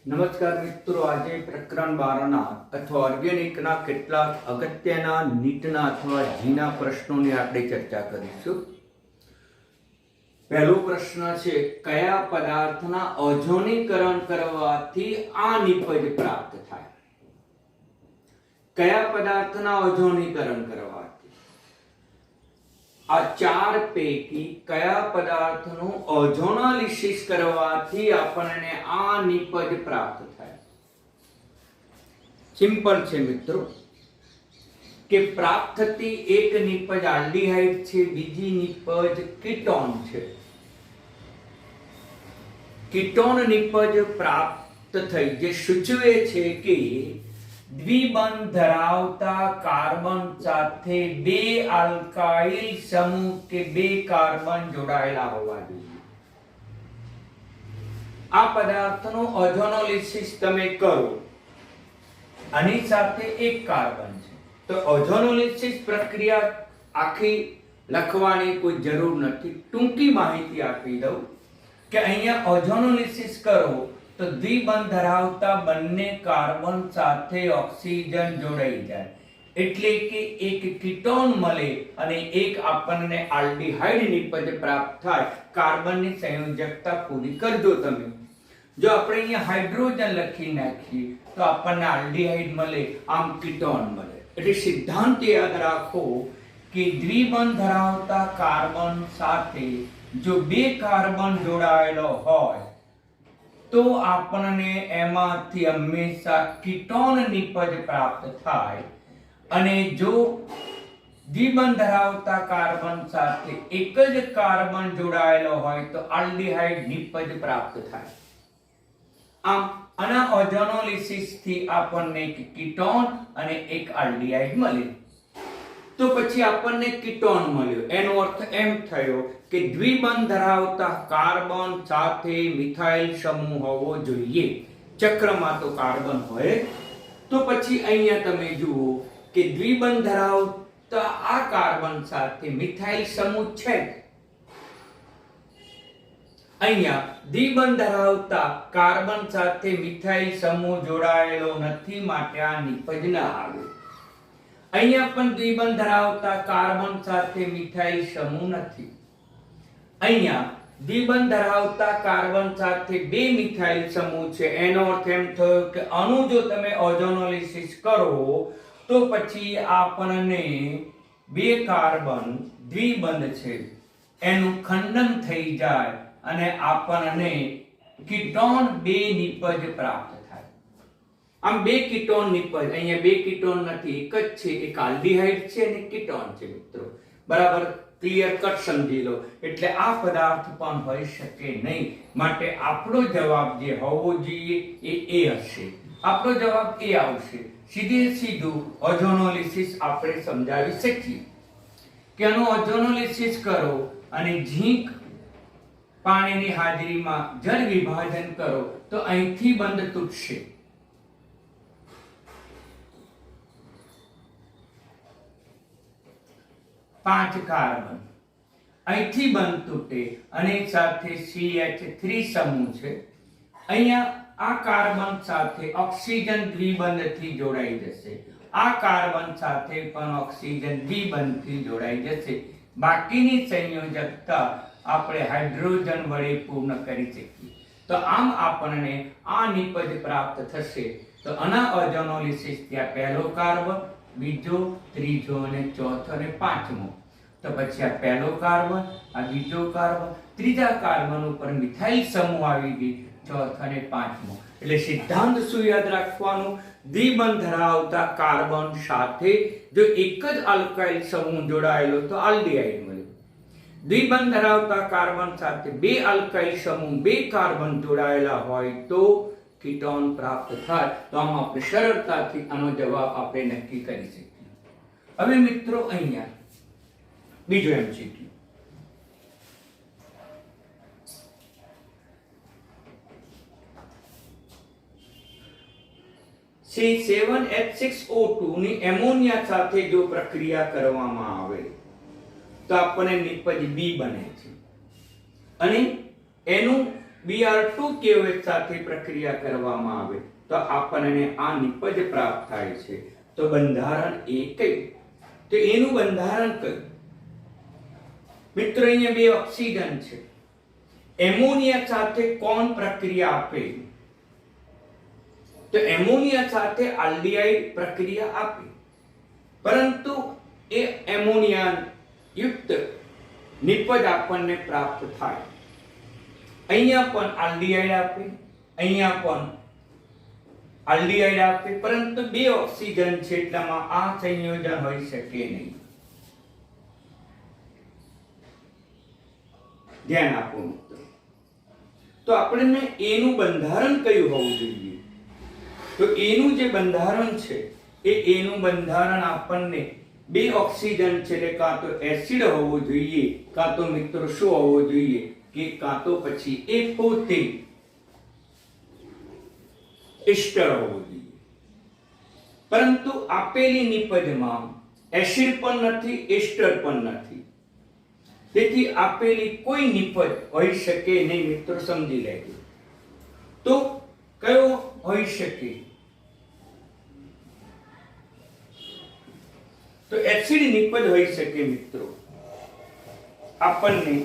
નમસ્કાર મિત્રો, આજે પ્રકરણ 12ના અથવા ઓર્ગેનિકના કેટલાક અગત્યના નીટના અથવા જીના પ્રશ્નોની આપણે ચર્ચા કરીશું. પહેલો પ્રશ્ન છે, કયા પદાર્થના ઓઝોનીકરણ કરવાથી આ નિપજ પ્રાપ્ત થાય? કયા પદાર્થના ઓઝોનીકરણ કરવાથી? આ ચાર પૈકી કયા પદાર્થનું ઓઝોનોલિસિસ કરવાથી આપણને આ નિપજ પ્રાપ્ત થાય? સિમ્પલ છે મિત્રો, કે પ્રાપ્ત થતી એક નિપજ આલ્ડીહાઇડ છે, બીજી નિપજ કીટોન છે. કીટોન નિપજ પ્રાપ્ત થઈ જે સૂચવે છે કે દ્વિબંધ ધરાવતા કાર્બન સાથે બે આલ્કાઇલ સમૂહ કે બે કાર્બન જોડાયેલા હોવા જોઈએ. આ પદાર્થનું ઓઝોનોલિસિસ તમે કરો, આની સાથે એક કાર્બન છે, તો ઓઝોનોલિસિસ પ્રક્રિયા આખી લખવાની કોઈ જરૂર નથી. ટૂંકી માહિતી આપી દઉં કે અહીંયા ઓઝોનોલિસિસ કરો તો દ્વિબંધ ધરાવતા બંને કાર્બન સાથે ઓક્સિજન જોડાઈ જાય, એટલે કે એક કીટોન મળે અને એક આપણને આલ્ડીહાઇડ નિપજ પ્રાપ્ત થાય. કાર્બનની સંયોજકતા પૂરી કરજો તમે. જો આપણે અહીંયા હાઇડ્રોજન લખી નાખીએ તો આપણને આલ્ડીહાઇડ મળે, આમ કીટોન મળે. એટલે સિદ્ધાંત યાદ રાખો કે દ્વિબંધ ધરાવતા કાર્બન સાથે જો બે કાર્બન જોડાયેલો હોય તો આપણને એમાંથી હંમેશા કીટોન નિપજ પ્રાપ્ત થાય, અને જો દ્વિબંધ ધરાવતા કાર્બન સાથે એક જ કાર્બન જોડાયેલો હોય તો આલ્ડીહાઇડ નિપજ પ્રાપ્ત થાય. આમ આના ઓઝોનોલિસિસ થી આપણને એક કીટોન અને એક આલ્ડીહાઇડ મળે. તો પછી આપણને કીટોન મળ્યો, એનો અર્થ એમ થયો કે દ્વિબંધ ધરાવતા કાર્બન સાથે મિથાઇલ સમૂહ હોવો જોઈએ. ચક્રમાં તો કાર્બન હોય. તો પછી અહીંયા તમે જુઓ કે દ્વિબંધ ધરાવતા આ કાર્બન સાથે મિથાઇલ સમૂહ છે. અહીંયા દ્વિબંધ ધરાવતા કાર્બન સાથે મિથાઇલ સમૂહ જોડાયેલો નથી, માટે આ નિપજ ન આવે. અહીંયા પણ દ્વિબંધ ધરાવતા કાર્બન સાથે મિથાઇલ સમૂહ નથી. અહીંયા દ્વિબંધ ધરાવતા કાર્બન સાથે બે મિથાઇલ સમૂહ છે. એનો અર્થ એમ થયો કે અણુ જો તમે ઓઝોનોલિસિસ કરો તો પછી આપણને બે કાર્બન દ્વિબંધ છે એનું ખંડન થઈ જાય અને આપણને કીટોન બે નિપજ પ્રાપ્ત થાય. આમ બે કીટોન નિપજ, અહીંયા બે કીટોન નથી, એક જ છે, એક આલ્ડીહાઇડ છે અને કીટોન છે. મિત્રો બરાબર ક્લિયર કટ સમજી લો. એટલે આ પદાર્થ પણ હોઈ શકે નહીં, માટે આપણો જવાબ જે હોવો જોઈએ એ હશે. આપણો જવાબ એ આવશે. સીધું ઓઝોનોલિસિસ આપણે સમજાવી શકીએ કે આનું ઓઝોનોલિસિસ કરો અને ઝીંક પાણીની હાજરીમાં જળ વિભાજન કરો તો અહીંથી બંધ તૂટશે. પાંચ કાર્બન અહીંથી બંધ તૂટે અને સાથે CH3 સમૂહ છે. અહીંયા આ કાર્બન સાથે ઓક્સિજન દ્વિબંધથી જોડાઈ જશે. આ કાર્બન સાથે પણ ઓક્સિજન દ્વિબંધથી જોડાઈ જશે. બાકીની સંયોજકતા આપણે હાઇડ્રોજન વડે પૂર્ણ કરી શકીએ. તો આમ આપણને આ નિપજ પ્રાપ્ત થશે. તો આના ઓઝોનોલિસિસ ત્યાં પહેલો કાર્બન, બીજો, ત્રીજો અને ચોથો અને પાંચમો. તો પછી આ પહેલો કાર્બન, આ બીજો કાર્બન, ત્રીજા કાર્બન ઉપર મિથાઇલ સમૂહ આવી ગઈ, ચોથો અને પાંચમો. એટલે સિદ્ધાંત શું યાદ રાખવાનું? દ્વિબંધ ધરાવતા કાર્બન સાથે જો એક જ આલ્કાઇલ સમૂહ જોડાયેલો તો આલ્ડીહાઇડ મળે. દ્વિબંધ ધરાવતા કાર્બન સાથે બે આલ્કાઇલ સમૂહ બે કાર્બન જોડાયેલા હોય તો કીટોન પ્રાપ્ત થાય. તો આમ આપણે સરળતાથી આનો જવાબ આપણે નક્કી કરી શકીએ. હવે મિત્રો અહીંયા બીજો MCQ. C7H6O2 ની એમોનિયા સાથે જો પ્રક્રિયા કરવામાં આવે તો આપણને નિપજ B બને છે, અને એનું Br2 KOH સાથે પ્રક્રિયા કરવામાં આવે તો આપણને આ નિપજ પ્રાપ્ત થાય છે. તો બંધારણ એ કયું? તો એનું બંધારણ કયું? મિત્રો અહીંયા બે ઓક્સિજન છે. એમોનિયા સાથે કોણ પ્રક્રિયા આપે? તો એમોનિયા સાથે આલ્ડીહાઇડ પ્રક્રિયા આપે, પરંતુ એ એમોનિયા યુક્ત નિપજ આપણને પ્રાપ્ત થાય. અહીંયા પણ આલ્ડીહાઇડ આપે, અહીંયા પણ આલ્ડીહાઇડ આપે, પરંતુ બે ઓક્સિજન છે એટલામાં આ સંયોજન હોઈ શકે નહીં. ધ્યાન આપો મિત્રો. તો આપણને એનું બંધારણ કયું હોવું જોઈએ? તો એનું જે બંધારણ છે એ એનું બંધારણ આપણને બે ઓક્સિજન છે એટલે કાં તો એસિડ હોવો જોઈએ, કાં તો મિત્રો શું હોવો જોઈએ કે કાં તો પછી એ પોતે એસ્ટર હોવો જોઈએ. પરંતુ આપેલી નિપજમાં એસિડ પણ નથી, એસ્ટર પણ નથી. તેથી આપેલી કોઈ નિપજ હોઈ શકે નહીં મિત્રો, સમજી લેજો. તો કયો હોઈ શકે? તો એસિડ નિપજ હોઈ શકે મિત્રો. આપણને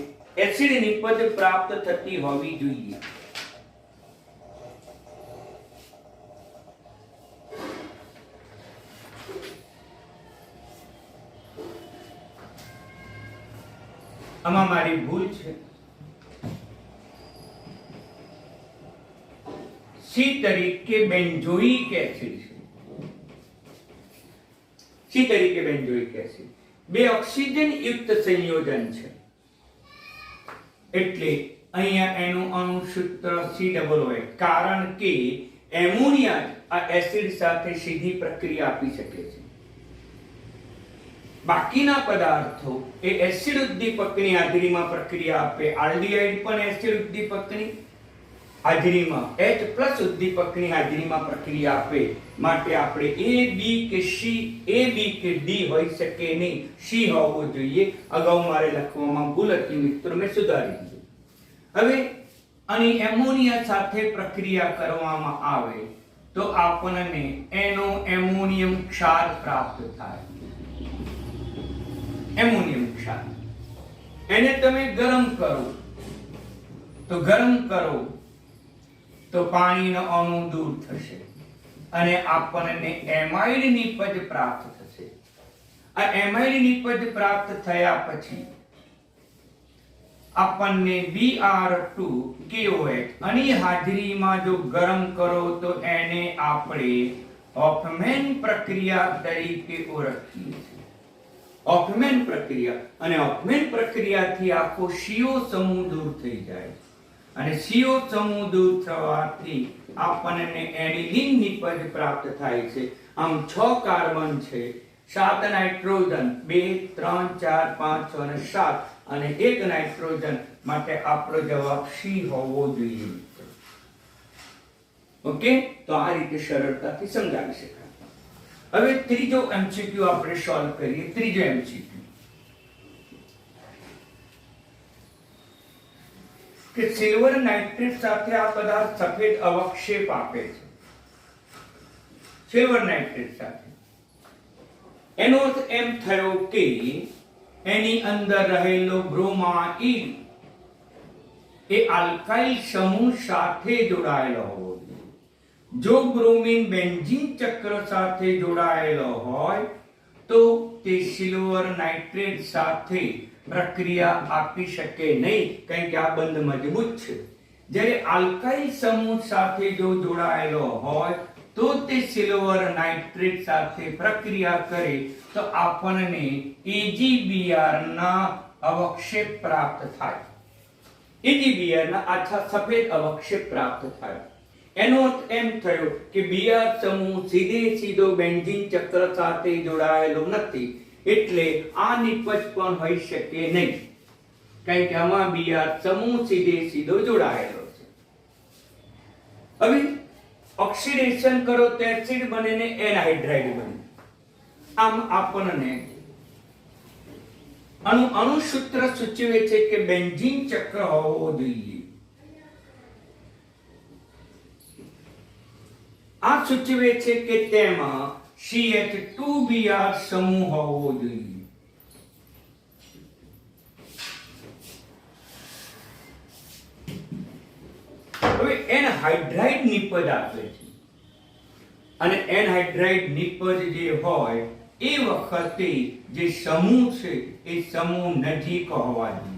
એસિડ નિપજ પ્રાપ્ત થતી હોવી જોઈએ. આમાં મારી ભૂલ છે. સી તરીકે બેન્ઝોઇક એસિડ છે. સી તરીકે બેન્ઝોઇક એસિડ બે ઓક્સિજન યુક્ત સંયોજન છે એટલે અહીંયા એનું અણુસૂત્ર COOH, કારણ કે એમોનિયા આ એસિડ સાથે સીધી પ્રક્રિયા આપી શકે છે. બાકીના પદાર્થો એ એસિડ ઉદ્દીપકની હાજરીમાં પ્રક્રિયા આપે. આલ્ડીહાઇડ પણ એસિડ ઉદ્દીપકની હાજરીમાં H+ ઉદ્દીપકની હાજરીમાં પ્રક્રિયા આપે. માટે આપણે A, B કે C, A, B કે D હોઈ શકે નહીં, C હોવો જોઈએ. અગાઉ મારે લખવામાં ભૂલ હતી મિત્રો, મેં સુધારી દીધું. હવે આની એમોનિયા સાથે પ્રક્રિયા કરવામાં આવે તો આપણને એનો એમોનિયમ ક્ષાર પ્રાપ્ત થાય. એમોનિયમ ક્ષાર એને તમે ગરમ કરો તો પાણીનો અણુ દૂર થશે અને આપણને એમાઇડ નિપજ પ્રાપ્ત થશે. આ એમાઇડ નિપજ પ્રાપ્ત થયા પછી આપણને Br2 KOH આની હાજરીમાં જો ગરમ કરો તો એને આપણે હોફમેન પ્રક્રિયા તરીકે ઓળખીએ છીએ. હોફમેન પ્રક્રિયા, અને હોફમેન પ્રક્રિયાથી આખો CO સમૂહ દૂર થઈ જાય અને CO સમૂહ દૂર થવાથી આપણને એડિલિન નિપજ પ્રાપ્ત થાય છે. આમ 6 કાર્બન છે, 7 નાઇટ્રોજન, 2 3 4 5 6 અને 7 અને 1 નાઇટ્રોજન. માટે આપણો જવાબ C હોવો જોઈએ. ઓકે, તો આ રીતે સરળતાથી સમજાવી શકાય. હવે ત્રીજો MCQ આપણે સોલ્વ કરીએ. ત્રીજો MCQ કે સિલ્વર નાઇટ્રેટ સાથે આ પદાર્થ સફેદ અવક્ષેપ આપે છે. સિલ્વર નાઇટ્રેટ સાથે એનો અર્થ એમ થયો કે એની અંદર રહેલો બ્રોમાઇડ એ આલ્કાઇલ સમૂહ સાથે જોડાયેલો હોવો જોઈએ. જો બ્રોમિન બેન્ઝીન ચક્ર સાથે જોડાયેલો હોય તો તે સિલ્વર નાઇટ્રેટ સાથે પ્રક્રિયા આપી શકે નહીં, કારણ કે આ બંધ મજબૂત છે. જ્યારે આલ્કાઇલ સમૂહ સાથે જો જોડાયેલો હોય તો તે સિલ્વર નાઇટ્રેટ સાથે પ્રક્રિયા કરે તો આપણને AgBr ના અવક્ષેપ પ્રાપ્ત થાય. AgBr ના આછા સફેદ અવક્ષેપ પ્રાપ્ત થાય. એનો અર્થ એમ થયો કે Br સમૂહ સીધો બેન્ઝીન ચક્ર સાથે જોડાયેલો નથી, એટલે આ નિપજ પણ હોઈ શકે નહીં, કારણ કે આમાં Br સમૂહ સીધો જોડાયેલો છે. હવે ઓક્સિડેશન કરો તો એસિડ બને ને એનહાઇડ્રાઇડ બને. આમ આપણને અણુસૂત્ર સૂચવે છે કે બેન્ઝીન ચક્ર હોવો જોઈએ. આ સૂચવે છે કે તેમાં CH2Br સમૂહ હોવો જોઈએ. હવે એનહાઇડ્રાઇડ નિપજ આપે છે અને એનહાઇડ્રાઇડ નિપજ જે હોય એ વખતે જે સમૂહ છે એ સમૂહ નજીક હોવા જોઈએ.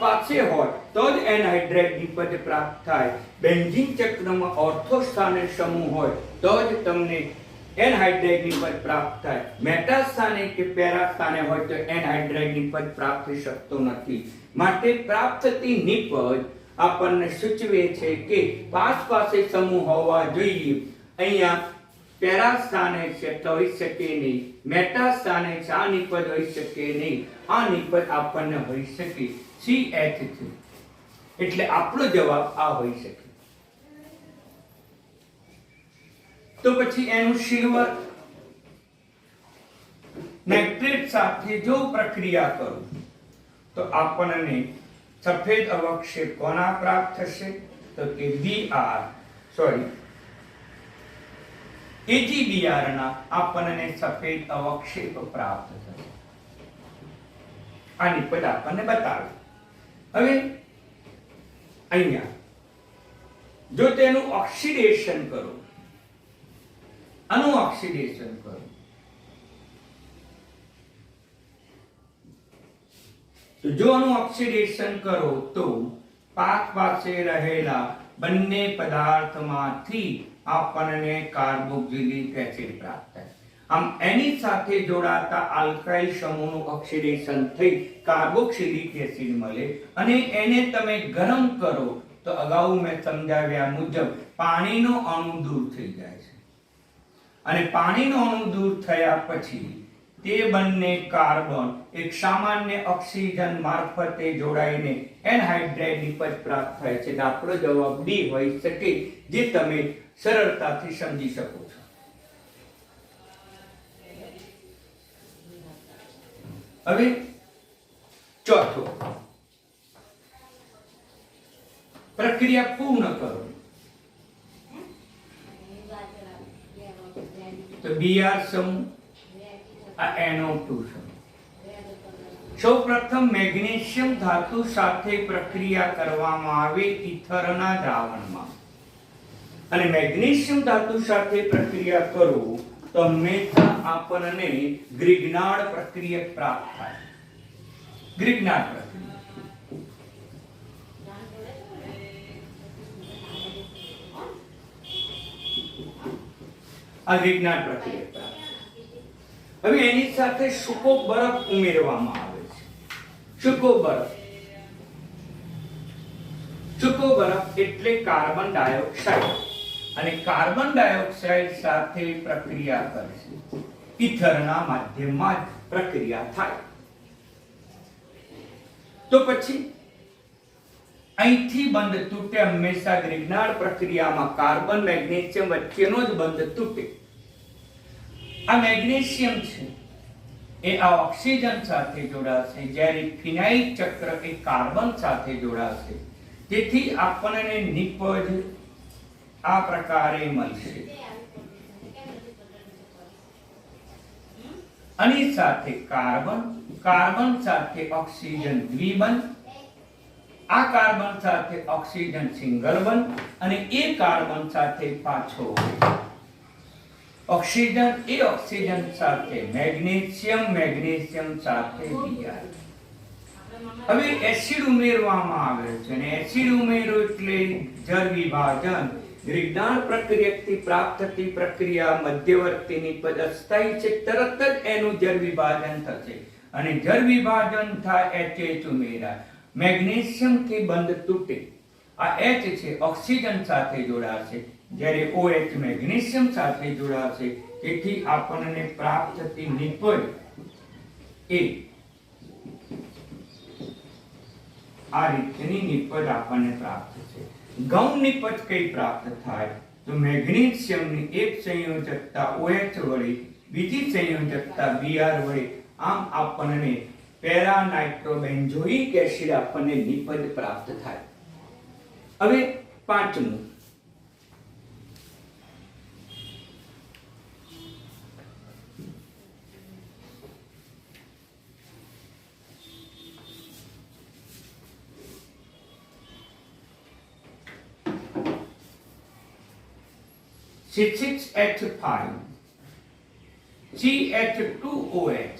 પાસે હોય તો જ એનહાઇડ્રાઇડ નિપજ પ્રાપ્ત થાય. બેન્ઝીન ચક્રમાં ઓર્થો સ્થાને સમૂહ હોય તો જ તમને એનહાઇડ્રાઇડ નિપજ પ્રાપ્ત થાય. મેટા સ્થાને કે પેરા સ્થાને હોય તો એનહાઇડ્રાઇડ નિપજ પ્રાપ્ત થઈ શકતો નથી. માટે પ્રાપ્ત થતી નિપજ આપણને સૂચવે છે કે પાસે સમૂહ હોવા જોઈએ. અહીંયા પેરા સ્થાને છે તો હોઈ શકે નહીં, મેટા સ્થાને છે આ નિપજ હોઈ શકે નહીં, આ નિપજ આપણને હોઈ શકે CH છે. એટલે આપણો જવાબ આ હોઈ શકે. તો પછી એનું સિલ્વર નાઇટ્રેટ સાથે જો પ્રક્રિયા કરું તો આપણને સફેદ અવક્ષેપ કોના પ્રાપ્ત થશે? તો કે AgBr ના આપણને સફેદ અવક્ષેપ પ્રાપ્ત થશે. આ નિપજ આપણને બતાવે. હવે અહીંયા જો તેનું ઓક્સિડેશન કરો, આનું ઓક્સિડેશન કરો તો જો આનું ઓક્સિડેશન કરો તો પાસે રહેલા બંને પદાર્થમાંથી આપણને કાર્બોક્સિલિક એસિડ પ્રાપ્ત થાય. આમ એની સાથે જોડાતા આલ્કાઇલ સમૂહનું ઓક્સિડેશન થઈ કાર્બોક્સિલિક એસિડ મળે અને એને તમે ગરમ કરો તો અગાઉ મેં સમજાવ્યા મુજબ પાણીનો અણુ દૂર થઈ જાય છે અને પાણીનો અણુ દૂર થયા પછી તે બંને કાર્બન એક સામાન્ય ઓક્સિજન મારફતે જોડાઈને એનહાઇડ્રાઇડ નિપજ પ્રાપ્ત થાય છે. આપણો જવાબ ડી હોઈ શકે, જે તમે સરળતાથી સમજી શકો છો. હવે ચોથો, પ્રક્રિયા પૂર્ણ કરો તો Br સમૂહ, આ NO2 સમૂહ. સૌપ્રથમ મેગ્નેશિયમ ધાતુ સાથે પ્રક્રિયા કરવામાં આવે ઈથરના દ્રાવણમાં, અને મેગ્નેશિયમ ધાતુ સાથે પ્રક્રિયા કરો તો હંમેશા આપણને ગ્રિગ્નાર્ડ પ્રક્રિયક પ્રાપ્ત થાય. ગ્રિગ્નાર્ડ પ્રક્રિયા આ ગ્રિગ્નાર્ડ પ્રક્રિયક પ્રાપ્ત. હવે એની સાથે સૂકો બરફ ઉમેરવામાં આવે છે. સૂકો બરફ એટલે કાર્બન ડાયોક્સાઇડ, અને કાર્બન ડાયોક્સાઇડ સાથે પ્રક્રિયા કરશે. ઈથરના માધ્યમમાં જ પ્રક્રિયા થાય. તો પછી અહીંથી બંધ તૂટે. હંમેશા ગ્રિગ્નાર્ડ પ્રક્રિયામાં કાર્બન મેગ્નેશિયમ વચ્ચેનો જ બંધ તૂટે. આ મેગ્નેશિયમ છે એ આ ઓક્સિજન સાથે જોડાશે, જ્યારે ફિનાઇલ ચક્ર એ કાર્બન સાથે જોડાશે. તેથી આપણને નિપજ આ પ્રકારે મળશે. આની સાથે કાર્બન સાથે ઓક્સિજન દ્વિબંધ, આ કાર્બન સાથે ઓક્સિજન સિંગલ બંધ, અને એ કાર્બન સાથે પાછો ઓક્સિજન, એ ઓક્સિજન સાથે મેગ્નેશિયમ સાથે Br. હવે એસિડ ઉમેરવામાં આવે છે, અને એસિડ ઉમેરો એટલે જળ વિભાજન. ગ્રિગ્નાર્ડ પ્રક્રિયકથી પ્રાપ્ત થતી પ્રક્રિયા મધ્યવર્તી નિપજ અસ્થાયી છે. તરત જ એનું જળ વિભાજન થશે, અને જળ વિભાજન થાય HH ઉમેરાય. મેગ્નેશિયમ થી બંધ તૂટે. આ H છે ઓક્સિજન સાથે જોડાશે, જ્યારે OH મેગ્નેશિયમ સાથે જોડાશે. તેથી આપણને પ્રાપ્ત થતી નિપજ એ આ રીતની નિપજ આપણને પ્રાપ્ત થશે. ગૌણ નિપજ કઈ પ્રાપ્ત થાય? તો મેગ્નેશિયમની એક સંયોજકતા OH વડે, બીજી સંયોજકતા Br વડે. આમ આપણને પેરા નાઇટ્રોબેન્ઝોઇક એસિડ આપણને નિપજ પ્રાપ્ત થાય. હવે પાંચમું, C6H5 CH2OH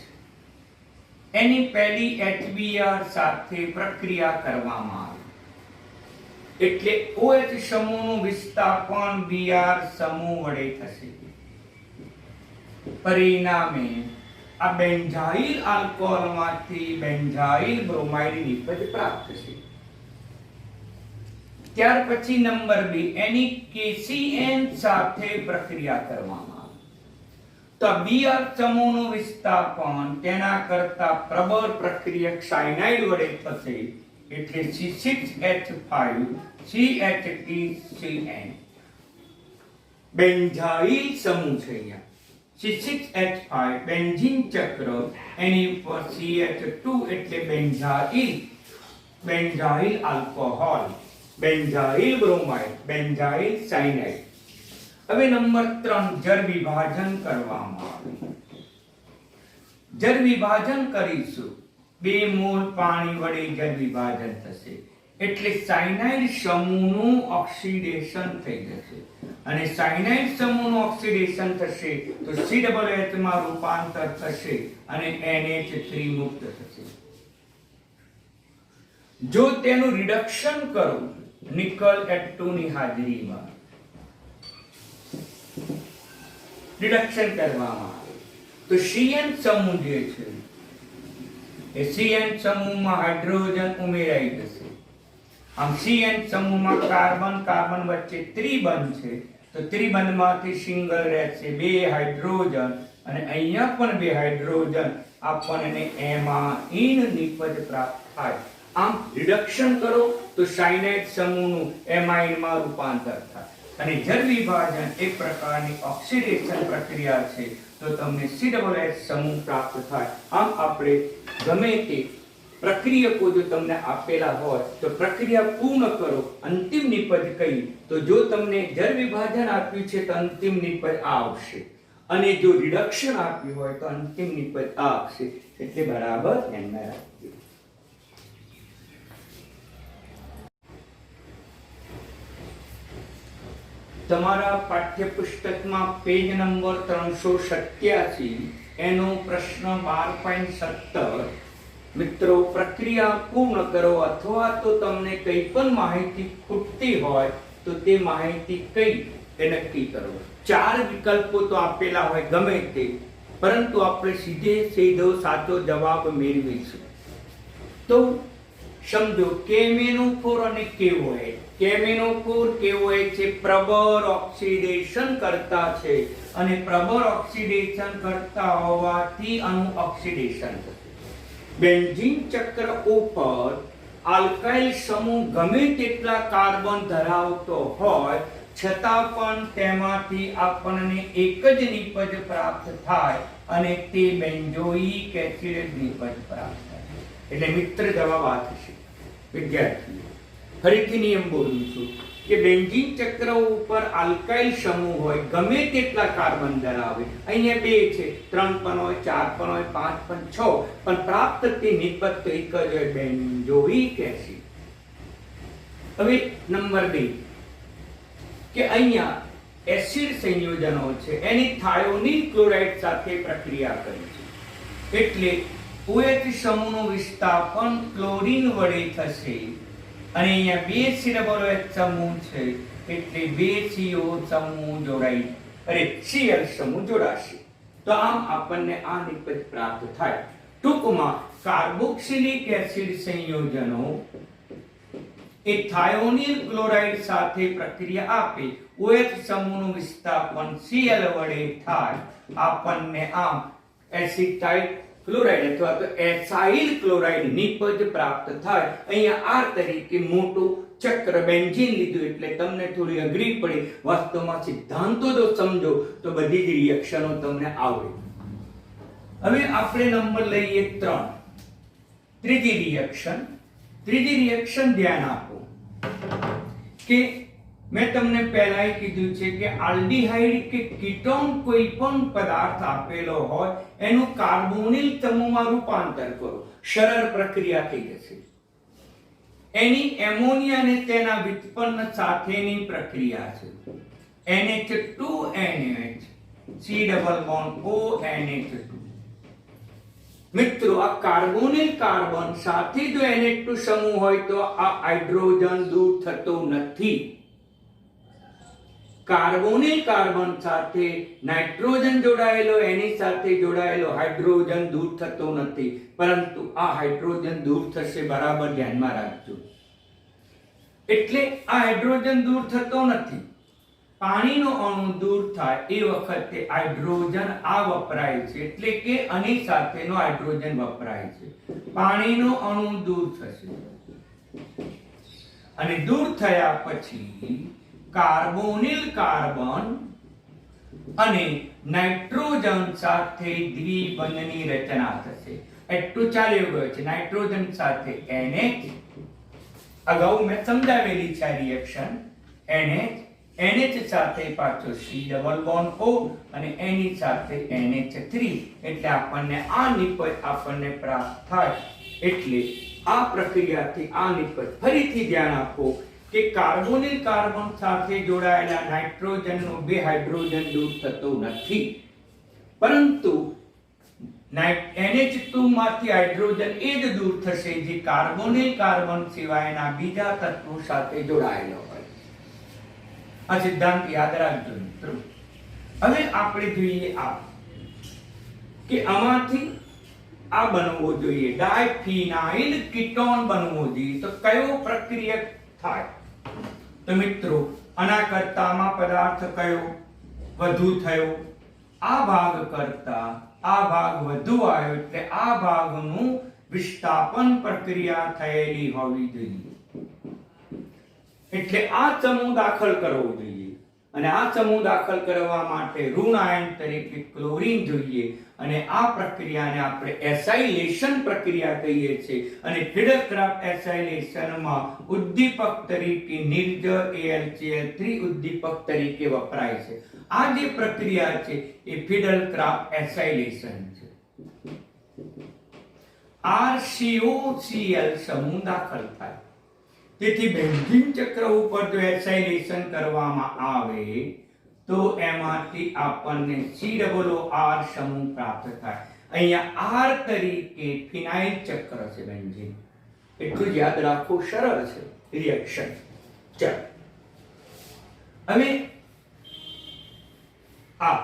એની પહેલી HBr સાથે પ્રક્રિયા કરવામાં આવે એટલે OH સમૂહનું વિસ્થાપન Br સમૂહ વડે થશે. પરિણામે આ બેન્ઝાઇલ આલ્કોહોલમાંથી બેન્ઝાઇલ બ્રોમાઇડ નિપજ પ્રાપ્ત થશે. ત્યાર પછી નંબર 2 એની KCN સાથે પ્રક્રિયા કરવામાં આવે તો Br સમૂહનું વિસ્થાપન તેના કરતા પ્રબળ પ્રક્રિયક સાયનાઇડ વડે થશે એટલે C6H5 CH3CN બેન્ઝાઇલ સમૂહ છે. અહીંયા C6H5 બેન્ઝીન ચક્ર એની ઉપર CH2 એટલે benzyl alcohol benzyl bromide benzyl cyanide. હવે નંબર 3 જળ વિભાજન કરવામાં આવે. જળ વિભાજન કરીશું 2 મોલ પાણી વડે જળ વિભાજન થશે એટલે સાયનાઇડ સમૂહનું ઓક્સિડેશન થઈ જશે અને સાયનાઇડ સમૂહનું ઓક્સિડેશન થશે તો COOH માં રૂપાંતર થશે અને NH3 મુક્ત થશે. જો તેનું રિડક્શન કરો નિકલ H2 ની હાજરીમાં રિડક્શન કરવામાં આવે તો CN સમૂહ જે છે એ CN સમૂહમાં હાઇડ્રોજન ઉમેરાઈ જશે. આમ CN સમૂહમાં કાર્બન કાર્બન વચ્ચે ત્રિબંધ છે તો ત્રિબંધમાંથી સિંગલ રહેશે 2 હાઇડ્રોજન અને અહીંયા પણ 2 હાઇડ્રોજન આપણને એમાઇન નિપજ પ્રાપ્ત થાય. આમ રિડક્શન કરો તો સાયનાઇડ સમૂહનું એમાઇનમાં રૂપાંતર થાય અને જળ વિભાજન એક પ્રકારની ઓક્સિડેશન પ્રક્રિયા છે તો તમને COOH સમૂહ પ્રાપ્ત થાય. આમ આપણે ગમે તે પ્રક્રિયકો જો તમને આપેલા હોય તો પ્રક્રિયા પૂર્ણ કરો. અંતિમ નિપજ કઈ તો જો તમને જળ વિભાજન આપ્યું છે તો અંતિમ નિપજ આ આવશે અને જો રિડક્શન આપ્યું હોય તો અંતિમ નિપજ આ આવશે. એટલે બરાબર ધ્યાનમાં રાખજો. તમારા પાઠ્યપુસ્તકમાં પેજ નંબર 387 એનો પ્રશ્ન 12.17 મિત્રો પ્રક્રિયા પૂર્ણ કરો અથવા તો તમને કંઈ પણ માહિતી ખૂટતી હોય તો તે માહિતી કઈ તે નક્કી કરો. 4 વિકલ્પો તો આપેલા હોય ગમે તે પરંતુ આપણે સીધો સાચો જવાબ મેળવીશું. તો સમજો કેમેનોફોર અને KOH. કેમેનોફોર KOH છે પ્રબળ ઓક્સિડેશન કરતા છે અને પ્રબળ ઓક્સિડેશન કરતા હોવાથી અણુ ઓક્સિડેશન થશે. બેન્ઝીન ચક્ર ઉપર આલ્કાઇલ સમૂહ ગમે તેટલા કાર્બન ધરાવતો હોય છતાં પણ તેમાંથી આપણને એક જ નિપજ પ્રાપ્ત થાય અને તે બેન્ઝોઇક એસિડ નિપજ પ્રાપ્ત થાય. એટલે મિત્ર જવાબ આ થશે. વિદ્યાર્થીઓ ફરીથી નિયમ બોલું છું કે બેન્ઝીન ચક્ર ઉપર આલ્કાઇલ સમૂહ હોય ગમે તેટલા કાર્બન ધરાવે અહીંયા 2 છે 3 પણ હોય 4 પણ હોય 5 પણ 6 પણ પ્રાપ્ત તે નિપજ તો એક જ હોય બેન્ઝોઇક એસિડ. હવે નંબર 2 કે અહીંયા એસિડ સંયોજનો છે એની થાયોનિલ ક્લોરાઇડ સાથે પ્રક્રિયા કરી છે એટલે OH સમૂહનું વિસ્થાપન ક્લોરીન વડે થશે અને અહીંયા 2 COOH સમૂહ છે એટલે 2 CO સમૂહ જોડાઈ Cl સમૂહ જોડાશે. તો આમ આપણને આ નિપજ પ્રાપ્ત થાય. ટૂંકમાં કાર્બોક્સિલિક એસિડ સંયોજનો એ થાયોનિલ ક્લોરાઇડ સાથે પ્રક્રિયા આપે OH સમૂહનું વિસ્થાપન Cl વડે થાય આપણને આમ એસિટાઇલ ક્લોરાઇડ અથવા તો એસાઇલ ક્લોરાઇડ નિપજ પ્રાપ્ત થાય. અહીંયા R તરીકે મોટું ચક્ર બેન્ઝીન લીધું એટલે તમને થોડી અઘરી પડે. વાસ્તવમાં સિદ્ધાંતો જો સમજો તો બધી જ રિએક્શનો તમને આવડે. હવે આપણે નંબર લઈએ 3. ત્રીજી રિએક્શન ધ્યાન આપો કે મેં તમને પહેલા કીધું છે કે આલ્ડીહાઇડ કે કીટોન કોઈ પણ પદાર્થ આપેલો હોય એનું કાર્બોનિલ સમૂહમાં રૂપાંતર કરો સરળ પ્રક્રિયા થઈ જશે. એની એમોનિયા ને તેના વ્યુત્પન્ન સાથેની પ્રક્રિયા છે. NH2NH C double bond O NH2. મિત્રો, આ કાર્બોનિલ કાર્બન સાથે જો NH2 સમૂહ હોય તો આ હાઇડ્રોજન દૂર થતો નથી. કાર્બોનિલ કાર્બન સાથે નાઇટ્રોજન જોડાયેલો એની સાથે જોડાયેલો હાઇડ્રોજન દૂર થતો નથી, પરંતુ આ હાઇડ્રોજન દૂર થશે. બરાબર ધ્યાનમાં રાખજો. એટલે આ હાઇડ્રોજન દૂર થતો નથી. પાણીનો અણુ દૂર થાય એ વખતે હાઇડ્રોજન આ વપરાય છે, એટલે કે આની સાથેનો હાઇડ્રોજન વપરાય છે. પાણીનો અણુ દૂર થશે અને દૂર થયા પછી કાર્બોનિલ કાર્બન અને નાઇટ્રોજન સાથે દ્વિબંધની રચના થશે. એટલું ચાલ્યું ગયું છે. નાઇટ્રોજન સાથે NH, અગાઉ મેં સમજાવેલી છે રિએક્શન. NH સાથે પાછો C ડબલ બોન્ડ O અને એની સાથે NH3, એટલે આપણને આ નિપજ આપણને પ્રાપ્ત થાય. એટલે આ પ્રક્રિયાથી આ નિપજ ફરીથી ધ્યાન આપો કે કાર્બોનિલ કાર્બન સાથે જોડાયેલા નાઇટ્રોજનનો બે હાઇડ્રોજન દૂર થતો નથી, પરંતુ NH2 માંથી હાઇડ્રોજન એ જ દૂર થશે જે કાર્બોનિલ કાર્બન સિવાયના બીજા તત્વો સાથે જોડાયેલો હોય. આ સિદ્ધાંત યાદ રાખજો મિત્રો. હવે આપણે જોઈએ આ કે આમાંથી આ બનવો જોઈએ, ડાયફિનાઇલ કીટોન બનવો જોઈએ. તો કયો પ્રક્રિયા થાય? તો મિત્રો, આના કરતામાં પદાર્થ કયો વધુ થયો? આ ભાગ કરતા આ ભાગ વધુ આવ્યો, એટલે આ ભાગનું વિસ્થાપન પ્રક્રિયા થયેલી હોવી જોઈએ. એટલે આ સમૂહ દાખલ કરવો જોઈએ અને આ સમૂહ દાખલ કરવા માટે ઋણ આયન તરીકે ક્લોરીન જોઈએ અને આ પ્રક્રિયાને આપણે એસાઇલેશન પ્રક્રિયા કહીએ છીએ. અને ફિડલક્રાફ્ટ એસાઇલેશનમાં ઉદ્દીપક તરીકે નિર્જળ AlCl3 ઉદ્દીપક તરીકે વપરાય છે. આ જે પ્રક્રિયા છે એ ફિડલક્રાફ્ટ એસાઇલેશન છે. RCOCl સમૂહ દાખલ થાય. તેથી બેન્ઝીન ચક્ર ઉપર જો એસાઇલેશન કરવામાં આવે તો એમાંથી આપણને COOR સમૂહ પ્રાપ્ત થાય. અહીંયા R તરીકે ફિનાઇલ ચક્ર છે બેન્ઝીન. એટલું જ યાદ રાખવું, સરળ છે રિએક્શન. ચાલો હવે આ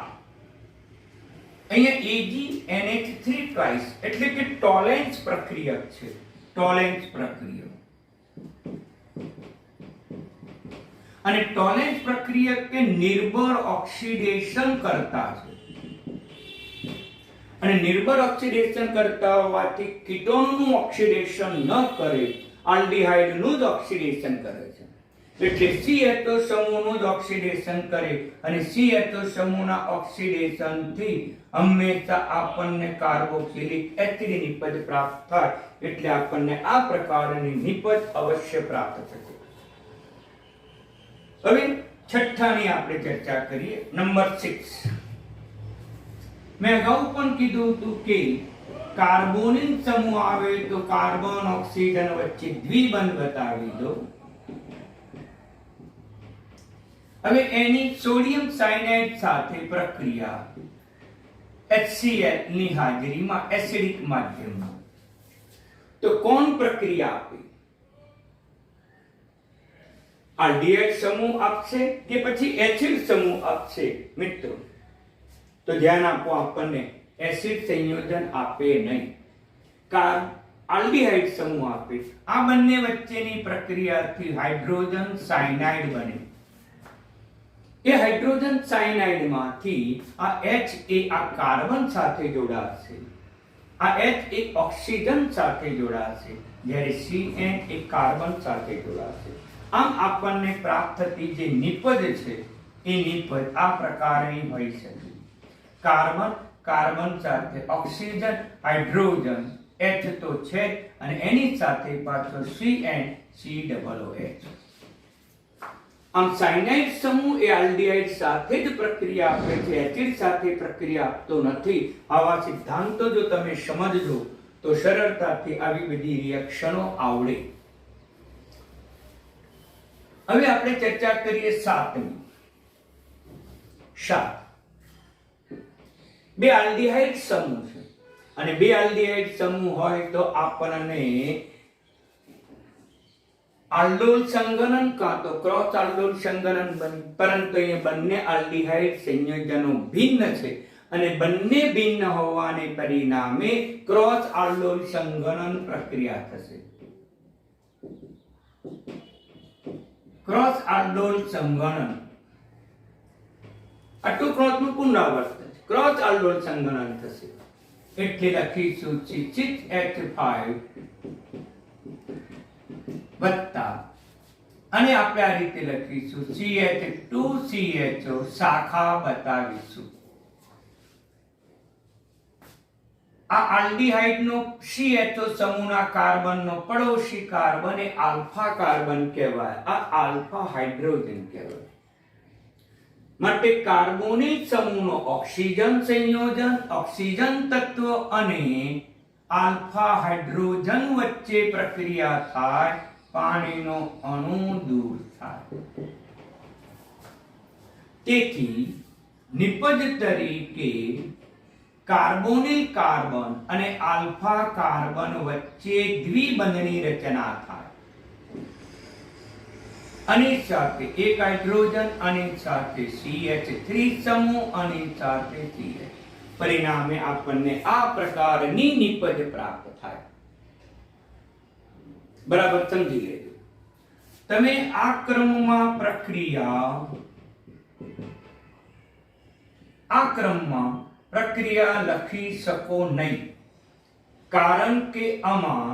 અહીંયા AgNH3 ટ્વાઇસ એટલે કે ટોલેન્સ પ્રક્રિયક છે. ટોલેન્સ પ્રક્રિયક અને ટોલેન્સ પ્રક્રિયક કે નિર્બળ ઓક્સિડેશન કરતા છે. અને નિર્બળ ઓક્સિડેશન કરતા હોવાથી કીટોનનું ઓક્સિડેશન ન કરે, આલ્ડીહાઇડનું જ ઓક્સિડેશન કરે છે. એટલે CHO સમૂહનું જ ઓક્સિડેશન કરે અને CHO સમૂહના ઓક્સિડેશનથી હંમેશા આપણને કાર્બોક્સિલિક એસિડ નિપજ પ્રાપ્ત થાય. એટલે આપણને આ પ્રકારની નિપજ અવશ્ય પ્રાપ્ત થશે. હવે છઠ્ઠાની આપણે ચર્ચા કરીએ. નંબર 6. મેં અગાઉ પણ કીધું હતું કે કાર્બોનિલ સમૂહ આવે તો કાર્બન ઓક્સિજન વચ્ચે દ્વિબંધ બતાવી દો. હવે એની સોડિયમ સાયનાઇડ સાથે પ્રક્રિયા HCl ની હાજરીમાં એસિડિક માધ્યમમાં. તો કોણ પ્રક્રિયા આપે? આલ્ડીહાઇડ સમૂહ આપશે કે પછી એસિડ સમૂહ આપશે? મિત્રો, તો ધ્યાન આપો, આપણને એસિડ સંયોજન આપે નહીં, આલ્ડીહાઇડ સમૂહ આપે. આ બંને વચ્ચેની પ્રક્રિયાથી હાઇડ્રોજન સાયનાઇડ બને. એ હાઇડ્રોજન સાયનાઇડમાંથી આ H એ આ કાર્બન સાથે જોડાશે, આ H એ ઓક્સિજન સાથે જોડાશે, જ્યારે Cn એ કાર્બન સાથે જોડાશે. આમ આપણને પ્રાપ્ત થતી જે નિપજ છે એ નિપજ આ પ્રકારની હોઈ શકે. કાર્બન સાથે ઓક્સિજન, હાઇડ્રોજન, H તો છે અને એની સાથે પાછો CnCOOH. આમ સાયનાઇડ સમૂહ એ આલ્ડીહાઇડ સાથે જ પ્રક્રિયા આપે છે, એસિડ સાથે પ્રક્રિયા આપતો નથી. આવા સિદ્ધાંતો જો તમે સમજજો તો સરળતાથી આવી બધી રિએક્શનો આવડે. હવે આપણે ચર્ચા કરીએ 7મી. 7 બે આલ્ડીહાઇડ સમૂહ છે અને બે આલ્ડીહાઇડ સમૂહ હોય તો આપણને આલ્ડોલ સંગનન કાં તો ક્રોસ આલ્ડોલ સંગનન બને, પરંતુ અહીંયા બંને આલ્ડીહાઇડ સંયોજનો ભિન્ન છે અને બંને ભિન્ન હોવાને પરિણામે ક્રોસ આલ્ડોલ સંગનન પ્રક્રિયા થશે. ક્રોસ આલ્ડોલ સંગનન આ ટુ ક્રોસનું પુનરાવર્તન છે. ક્રોસ આલ્ડોલ સંગનન થશે એટલે લખીશું C6H5 વત્તા અને આપણે આ રીતે લખીશું CH2CHO શાખા બતાવીશું. આ આલ્ડીહાઇડનો CHO સમૂહના કાર્બનનો પડોશી કાર્બન એ આલ્ફા કાર્બન કહેવાય. આ આલ્ફા હાઇડ્રોજન કહેવાય. માટે કાર્બોનિલ સમૂહનો ઓક્સિજન સંયોજન, ઓક્સિજન તત્વ અને આલ્ફા હાઇડ્રોજન વચ્ચે પ્રક્રિયા થાય, પાણીનો અણુ દૂર થાય. તેથી નિપજ તરીકે કાર્બોનિલ કાર્બન અને આલ્ફા કાર્બન વચ્ચે દ્વિબંધની રચના થાય. આની સાથે એક હાઇડ્રોજન, આની સાથે CH3 સમૂહ, આની સાથે CH. પરિણામે આપણને આ પ્રકારની નિપજ પ્રાપ્ત થાય. બરાબર સમજી લેજો. તમે આ ક્રમમાં પ્રક્રિયા લખી શકો નહીં, કારણ કે આમાં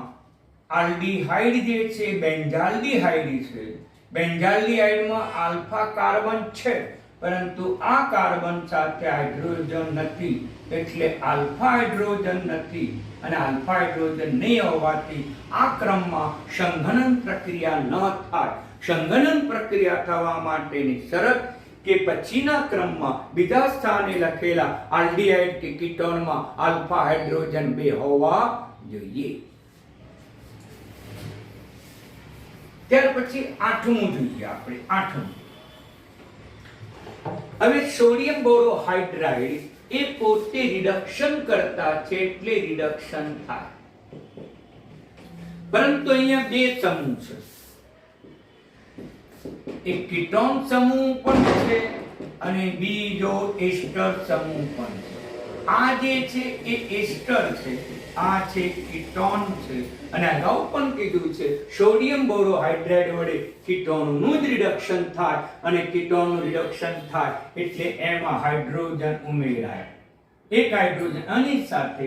આલ્ડીહાઇડ જે છે બેન્ઝાલ્ડીહાઇડ છે. બેન્ઝાલ્ડીહાઇડમાં આલ્ફા કાર્બન છે, પરંતુ આ કાર્બન સાથે હાઇડ્રોજન નથી, એટલે આલ્ફા હાઇડ્રોજન નથી અને આલ્ફા હાઇડ્રોજન નહીં હોવાથી આ ક્રમમાં સંઘનન પ્રક્રિયા ન થાય. સંઘનન પ્રક્રિયા થવા માટેની શરત કે પછીના ક્રમમાં બીજા સ્થાને લખેલા આલ્ડીહાઇડ કે કીટોનમાં આલ્ફા હાઇડ્રોજન 2 હોવા જોઈએ. ત્યાર પછી 8મું જોઈએ આપણે. 8મું હવે સોડિયમ બોરોહાઇડ્રાઇડ એ પોતે રિડક્શન કરતા છે એટલે રિડક્શન થાય, પરંતુ અહીંયા બે સમૂહ છે. એક કીટોન સમૂહ પણ છે અને બીજો એસ્ટર સમૂહ પણ છે. આ જે છે એ એસ્ટર છે, આ છે કીટોન છે. અને અગાઉ પણ કીધું છે સોડિયમ બોરોહાઇડ્રાઇડ વડે કીટોનનું જ રિડક્શન થાય અને કીટોનનું રિડક્શન થાય એટલે એમાં હાઇડ્રોજન ઉમેરાય. એક હાઇડ્રોજન આની સાથે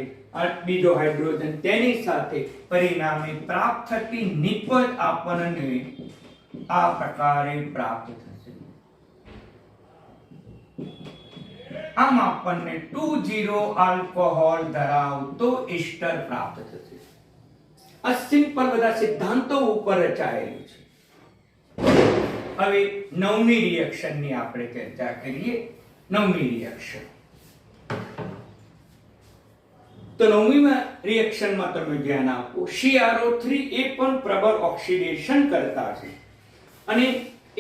બીજો હાઇડ્રોજન તેની સાથે, પરિણામે પ્રાપ્ત થતી નિપજ આપણને આ પ્રકારે પ્રાપ્ત થશે. આમ આપણને 2,0 આલ્કોહોલ ધરાવતો એસ્ટર પ્રાપ્ત થશે. આ સિમ્પલ બધા સિદ્ધાંતો ઉપર રચાયેલું છે. હવે 9મી રિએક્શનની આપણે ચર્ચા કરીએ. 9મી રિએક્શન. તો 9મી રિએક્શનમાં તમે ધ્યાન આપો. CrO3 એ પણ પ્રબળ ઓક્સિડેશન કરતા છે અને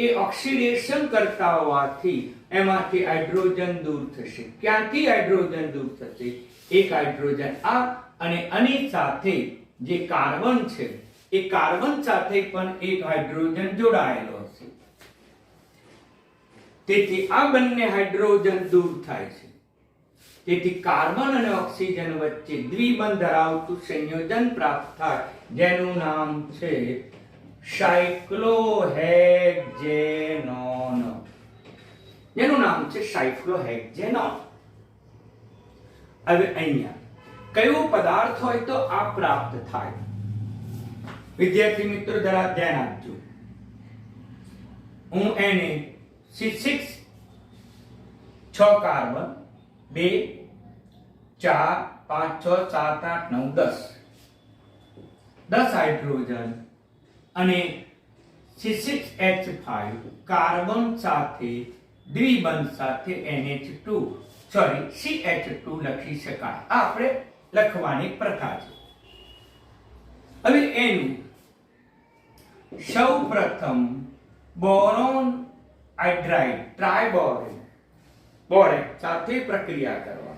એ ઓક્સિડેશન કરતા હોવાથી એમાંથી હાઇડ્રોજન દૂર થશે. ક્યાંથી હાઇડ્રોજન દૂર થશે? એક હાઇડ્રોજન આ અને આની સાથે જે કાર્બન છે એ કાર્બન સાથે પણ એક હાઇડ્રોજન જોડાયેલો હશે. તેથી આ બંને હાઇડ્રોજન દૂર થાય છે. તેથી કાર્બન અને ઓક્સિજન વચ્ચે દ્વિબંધ ધરાવતું સંયોજન પ્રાપ્ત થાય, જેનું નામ છે સાયક્લોહેક્ઝેનોન. જેનું નામ છે સાયક્લોહેક્ઝેનોન. હવે અહીંયા કયો પદાર્થ હોય તો આ પ્રાપ્ત થાય? વિદ્યાર્થી મિત્રો જરા ધ્યાન આપજો. હું એને C6 6 કાર્બન 2 4 5 6 7 8 9 10 હાઇડ્રોજન અને C6H5 કાર્બન સાથે દ્વિબંધ સાથે CH2 લખી શકાય. આ આપણે લખવાની પ્રથા છે. હવે એનું સૌપ્રથમ બોરોન હાઇડ્રાઇડ ટ્રાયબોરેન બોરેન સાથે પ્રક્રિયા કરવા,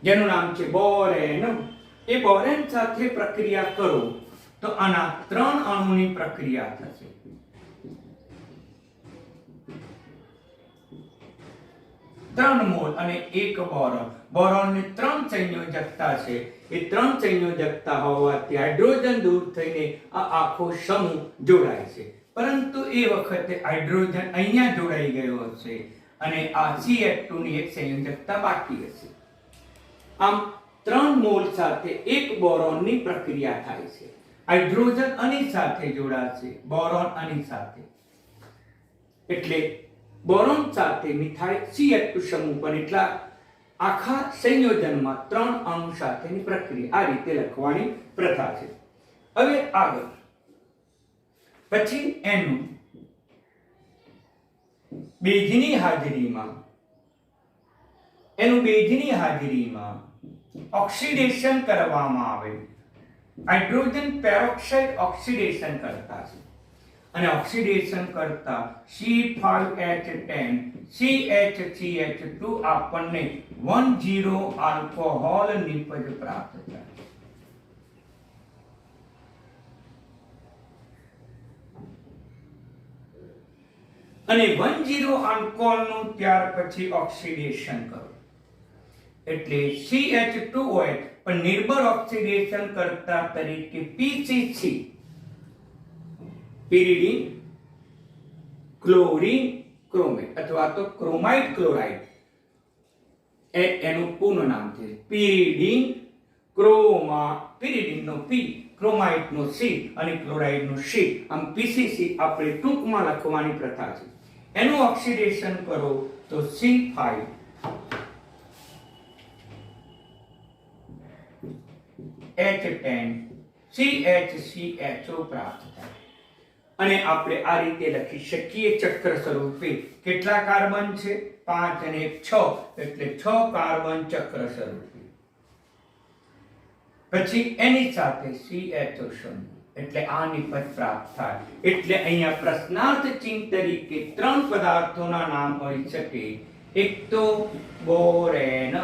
જેનું નામ છે બોરેન. એ બોરેન સાથે પ્રક્રિયા કરો તો આના 3 અણુની પ્રક્રિયા થશે. 3 મોલ અને 1 બોરોન. બોરોનની 3 સંયોજકતા છે. એ 3 સંયોજકતા હોવાથી હાઇડ્રોજન દૂર થઈને આ આખો સમૂહ જોડાય છે. પરંતુ એ વખતે હાઇડ્રોજન અહીંયા જોડાઈ ગયો હશે અને આ CH2 ની એક સંયોજકતા બાકી હશે. આમ 3 મોલ સાથે 1 બોરોનની પ્રક્રિયા થાય છે. હાઇડ્રોજન આની સાથે જોડાશે, બોરોન આની સાથે, એટલે બોરોન સાથે મિથાઇલ CH2 સમૂહ પણ એટલા આખા સંયોજનમાં 3 અણુ સાથેની પ્રક્રિયા. આ રીતે લખવાની પ્રથા છે. હવે આગળ પછી એનું બેઝની હાજરીમાં ઓક્સિડેશન કરવામાં આવે. હાઇડ્રોજન પેરોક્સાઇડ ઓક્સિડેશન કરતા છે અને ઓક્સિડેશન કરતા C5H10 CHCH2 આપણને 1,0 આલ્કોહોલ નિપજ પ્રાપ્ત થાય. અને 1,0 આલ્કોહોલનું ત્યાર પછી ઓક્સિડેશન કરો એટલે CH2OH પણ નિર્બળ ઓક્સિડેશન કરતા તરીકે PCC pyridine ક્લોરીન ક્રોમેટ અથવા તો ક્રોમાઇડ ક્લોરાઇડ એનું પૂર્ણ નામ છે. pyridine નો P, ક્રોમાઇડ નો C અને ક્લોરાઇડ નો C. આમ PCC આપણે ટૂંકમાં લખવાની પ્રથા છે. એનું ઓક્સિડેશન કરો તો C5H10 CHCHO પ્રાપ્ત થાય. અને આપણે આ રીતે લખી શકીએ ચક્ર સ્વરૂપે. કેટલા કાર્બન છે? 5 અને 6 એટલે 6 કાર્બન ચક્ર સ્વરૂપે. પછી એની સાથે CHO સમૂહ એટલે આ નિપજ પ્રાપ્ત થાય. એટલે અહીંયા પ્રશ્નાર્થ ચિહ્ન તરીકે 3 પદાર્થોના નામ હોઈ શકે. એક તો બોરેન,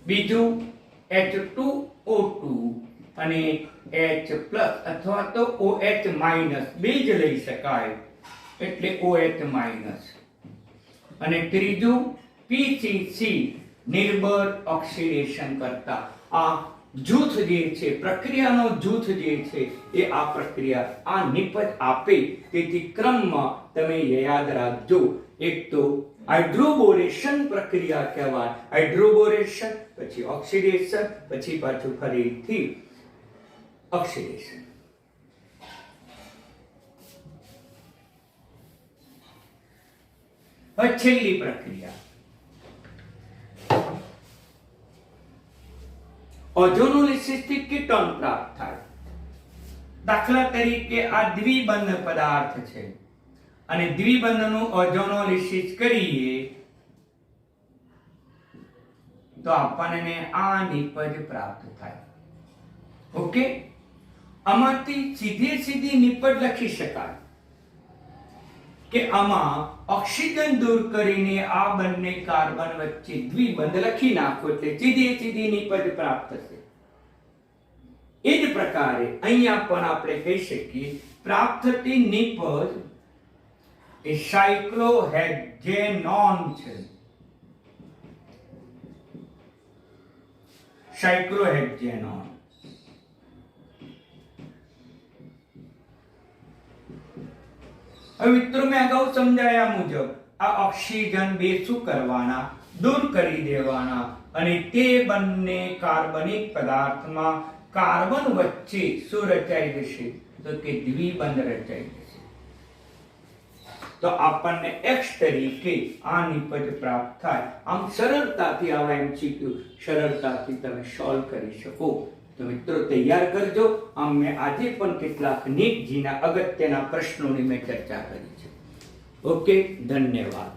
બીજું H2O2 અને H+ અથવા તો OH- બે જ લઈ શકાય એટલે OH-, અને ત્રીજું PCC નિર્બળ ઓક્સિડેશન કરતા. આ જૂથ જે છે, પ્રક્રિયાનો જૂથ જે છે એ આ પ્રક્રિયા આ નિપજ આપે. તેથી ક્રમમાં તમે યાદ રાખજો. એક તો હાઇડ્રોબોરેશન પ્રક્રિયા કહેવાય. હાઇડ્રોબોરેશન પછી ઓક્સિડેશન પછી પાછું ફરીથી ઓક્સિડેશન. હવે છેલ્લી પ્રક્રિયા ઓઝોનોલિસિસ થી કીટોન પ્રાપ્ત થાય. દાખલા તરીકે આ દ્વિબંધ પદાર્થ છે અને દ્વિબંધનું ઓઝોનોલિસિસ કરીએ તો આપણને આ નિપજ પ્રાપ્ત થાય. ઓકે, આમાંથી સીધી નિપજ લખી શકાય કે આમાં ઓક્સિજન દૂર કરીને આ બંને કાર્બન વચ્ચે દ્વિબંધ લખી નાખો એટલે સીધી નિપજ પ્રાપ્ત થશે. એ જ પ્રકારે અહીંયા પણ આપણે કહી શકીએ પ્રાપ્ત થતી નિપજ એ સાયક્લોહેક્ઝેનોન છે. સાયક્લોહેક્ઝેનોન. હવે મિત્રો મેં અગાઉ સમજાયા મુજબ આ ઓક્સિજન બે શું કરવાના? દૂર કરી દેવાના અને તે બંને કાર્બનિક પદાર્થમાં કાર્બન વચ્ચે શું રચાઈ જશે? તો કે દ્વિબંધ રચાઈ જશે. તો આપણને X તરીકે આ નિપજ પ્રાપ્ત થાય. આમ સરળતાથી આવા MCQ સરળતાથી તમે સોલ્વ કરી શકો. તો મિત્રો તૈયાર કરજો. આમ મેં આજે પણ કેટલાક નીટ જીના અગત્યના પ્રશ્નોની મેં ચર્ચા કરી છે. ઓકે, ધન્યવાદ.